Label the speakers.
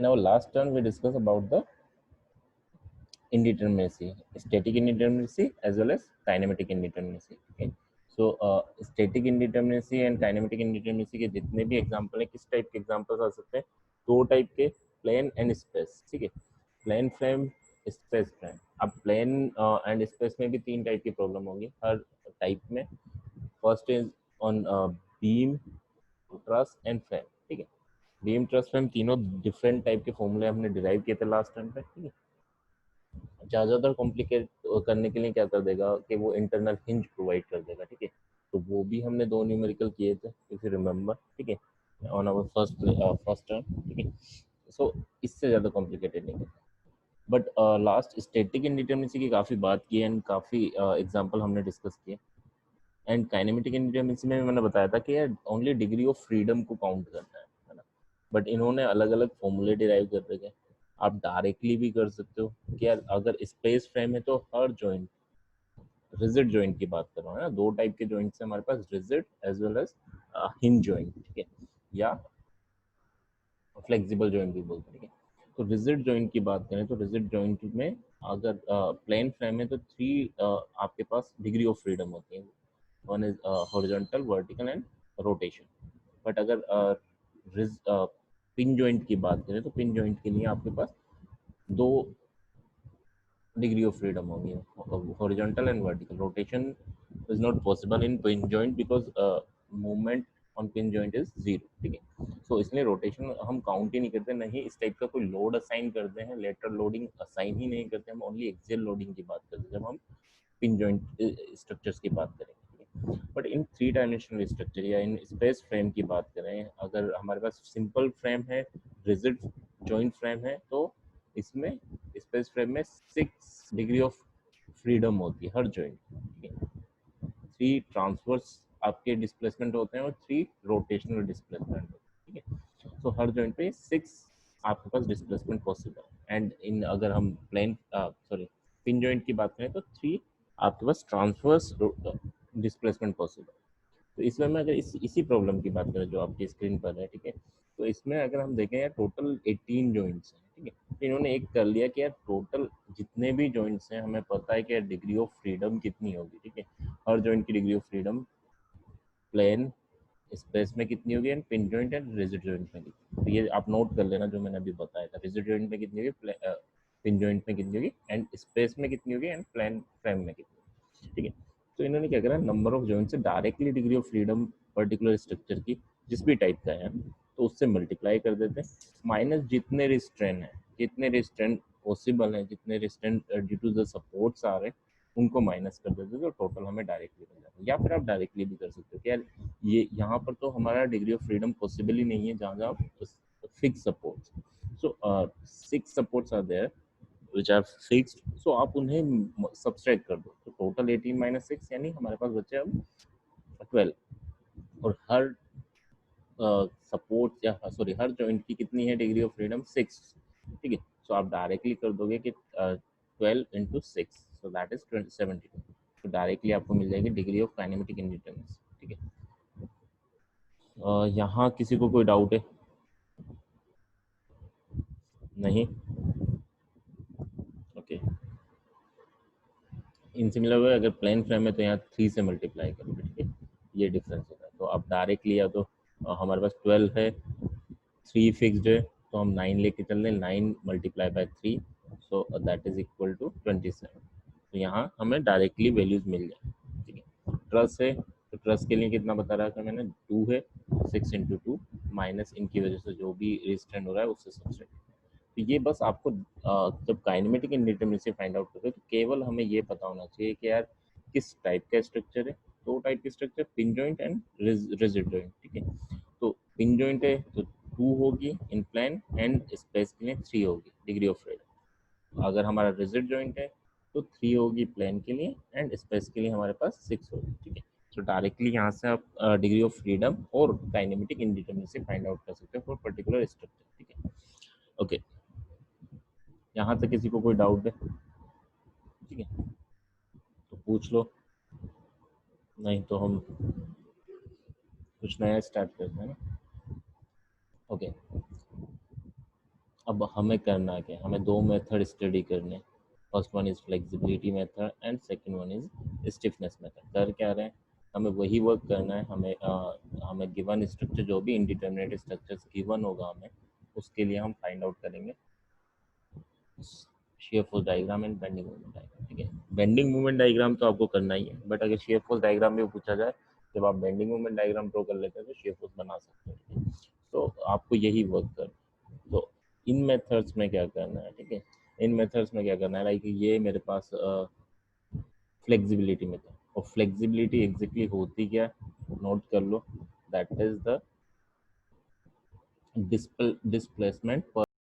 Speaker 1: In our last turn, we discussed about the indeterminacy, static indeterminacy as well as kinematic indeterminacy. Okay, so static indeterminacy and kinematic indeterminacy के जितने भी example है, किस type के examples आ सकते हैं? दो टाइप के, प्लेन एंड स्पेस. ठीक है, प्लेन फ्रेम, स्पेस फ्रेम. अब प्लेन एंड स्पेस में भी तीन टाइप की प्रॉब्लम होगी हर टाइप में. First is on beam, truss and frame. ठीक है, बीम, ट्रस, फ्रेम तीनों डिफरेंट टाइप के फॉर्मूले हमने डिराइव किए थे लास्ट टाइम पे. ठीक है, ज़्यादातर कॉम्प्लिकेट करने के लिए क्या कर देगा कि वो इंटरनल हिंज प्रोवाइड कर देगा. ठीक है, तो वो भी हमने दो न्यूमेरिकल किए थे इफ यू रिमेंबर. ठीक है, ऑन आवर फर्स्ट टर्म. ठीक है, सो इससे ज़्यादा कॉम्प्लिकेटेड नहीं है. बट लास्ट स्टैटिक इंडिटरमिनेसी की काफ़ी बात की एंड काफ़ी एग्जांपल हमने डिस्कस किए. एंड काइनेमेटिक इंडिटरमिनेसी में मैंने बताया था कि यार ओनली डिग्री ऑफ फ्रीडम को काउंट करना है ना. बट इन्होंने अलग अलग फॉर्मूले डिराइव कर रखे. आप डायरेक्टली भी कर सकते हो कि यार अगर स्पेस फ्रेम है तो हर जॉइंट, रिजिड जॉइंट की बात कर रहा हूँ ना, दो टाइप के जॉइंट्स हैं हमारे पास, rigid as well as hinge joint. ठीक है, या फ्लेक्सिबल जॉइंट भी बोलते हैं. ठीक है, तो रिजिड जॉइंट की बात करें तो रिजिड जॉइंट में अगर प्लेन फ्रेम है तो थ्री आपके पास डिग्री ऑफ फ्रीडम होती है. One is horizontal, vertical and rotation. But अगर पिन जॉइंट की बात करें तो पिन जॉइंट के लिए आपके पास दो डिग्री ऑफ फ्रीडम होगी, horizontal and vertical. Rotation is not possible in pin joint because movement on pin joint is zero. ठीक है, सो इसलिए रोटेशन हम काउंट ही नहीं करते, नहीं इस टाइप का कोई लोड असाइन करते हैं, लेटरल लोडिंग असाइन ही नहीं करते, हम ओनली एक्सियल लोडिंग की बात करते हैं जब हम पिन जॉइंट स्ट्रक्चर्स की बात करेंगे. But in three dimensional structure या इन स्पेस फ्रेम की बात करें, अगर हमारे पास सिंपल फ्रेम है, रिजिड जॉइंट फ्रेम है, तो इसमें स्पेस फ्रेम में 6 डिग्री ऑफ फ्रीडम होती है हर जॉइंट. ठीक है, 3 ट्रांसवर्स आपके डिस्प्लेसमेंट होते हैं और 3 रोटेशनल डिस्प्लेसमेंट होते हैं. ठीक है, तो हर जॉइंट पे 6 आपके पास डिस्प्लेसमेंट पॉसिबल. एंड इन अगर हम प्लेन सॉरी पिन जॉइंट की बात करें तो 3 आपके पास ट्रांसवर्स डिस्प्लेसमेंट पॉसिबल. तो इसमें मैं अगर इसी प्रॉब्लम की बात करें जो आपकी स्क्रीन पर है, ठीक है, तो इसमें अगर हम देखें यार टोटल 18 जॉइंट्स हैं. ठीक है, तो इन्होंने एक कर लिया कि यार टोटल जितने भी जॉइंट्स हैं हमें पता है कि यार डिग्री ऑफ फ्रीडम कितनी होगी. ठीक है, हर जॉइंट की degree of freedom plane space में कितनी होगी and pin joint and rigid joint में कितनी. तो ये आप नोट कर लेना जो मैंने अभी बताया था, रिजिड जॉइंट में कितनी होगी, पिन जॉइंट में कितनी होगी एंड स्पेस में कितनी होगी एंड प्लेन फ्रेम में कितनी होगी. ठीक है, तो इन्होंने क्या करा, नंबर ऑफ जॉइंट से directly degree of freedom particular structure की जिस भी टाइप का है तो उससे मल्टीप्लाई कर देते हैं, माइनस जितने रिस्ट्रेन है, जितने रिस्ट्रेन पॉसिबल है, जितने restrain due to the supports आ रहे हैं उनको माइनस कर देते हैं, तो टोटल हमें डायरेक्टली मिल जाता है. या फिर आप डायरेक्टली भी कर सकते हो कि यार ये यहाँ पर तो हमारा डिग्री ऑफ फ्रीडम पॉसिबल ही नहीं है जहाँ जहाँ fix supports. So 6 supports are there which are fixed, so आप उन्हें सब्सट्रैक्ट कर दो तो टोटल 18 माइनस 6 यानी हमारे पास बचे अब 12. और हर सपोर्ट या सॉरी हर जॉइंट की कितनी है डिग्री ऑफ फ्रीडम, 6. ठीक है, सो आप डायरेक्टली कर दोगे कि 12 इंटू 6, सो दैट इज 72. तो डायरेक्टली आपको मिल जाएगी डिग्री ऑफ काइनेमेटिक इंडिटरमिनेसी. ठीक है, यहाँ किसी को कोई डाउट है? नहीं, ओके. इन सिमिलर वे अगर प्लेन फ्रेम है तो यहाँ 3 से मल्टीप्लाई करोगे. ठीक है, ये डिफरेंस होगा. तो आप डायरेक्टली या तो हमारे पास 12 है, 3 फिक्स्ड है, तो हम 9 लेके चल रहे हैं, 9 multiply by 3, so that is equal to 27. तो यहाँ हमें डायरेक्टली वैल्यूज मिल जाए. ठीक है, ट्रस है तो ट्रस के लिए कितना बता रहा था मैंने, 2 है, 6 इंटू 2 माइनस इनकी वजह से जो भी रिस्ट्रेंड हो रहा है उससे सब्सट्रैक्ट. तो ये बस आपको जब काइनेमेटिक इंडिटरमिनेसी फाइंड आउट करते हो तो केवल हमें ये पता होना चाहिए कि यार किस टाइप का स्ट्रक्चर है. दो टाइप के structure, pin joint and rigid joint. ठीक है, तो पिन जॉइंट है तो 2 होगी इन प्लेन एंड स्पेस के लिए 3 होगी डिग्री ऑफ फ्रीडम. अगर हमारा रिजिड जॉइंट है तो 3 होगी प्लेन के लिए एंड स्पेस के लिए हमारे पास 6 होगी. ठीक है, तो डायरेक्टली यहाँ से आप डिग्री ऑफ फ्रीडम और काइनेमेटिक इंडिटरमिनेसी फाइंड आउट कर सकते हो फॉर पर्टिकुलर स्ट्रक्चर. ठीक है, ओके. यहाँ तक किसी को कोई डाउट है? ठीक है, तो पूछ लो, नहीं तो हम कुछ नया स्टार्ट करते हैं ना. ओके, अब हमें करना क्या है, हमें दो मेथड स्टडी करने हैं। First one is flexibility method and second one is stiffness method. कर क्या रहे हैं, हमें वही वर्क करना है। हमें गिवन स्ट्रक्चर, जो भी इंडिटरमिनेट स्ट्रक्चर्स गिवन होगा हमें, उसके लिए हम फाइंड आउट करेंगे shear force diagram and bending moment diagram. ठीक है, बेंडिंग मोमेंट डायग्राम तो आपको करना ही है, बट अगर शेयर फोर्स डायग्राम भी पूछा जाए, जब आप बेंडिंग मोमेंट डायग्राम ड्रॉ कर लेते हैं तो शेयर फोर्स बना सकते हैं। तो आपको यही वर्क करना। तो इन मेथड्स में क्या करना है, ठीक है, इन मेथड्स में क्या करना है, लाइक ये मेरे पास फ्लेक्सिबिलिटी मेथड, और फ्लेक्सिबिलिटी एग्जैक्टली होती क्या, नोट कर लो, दैट इज द डिस्प्लेसमेंट पर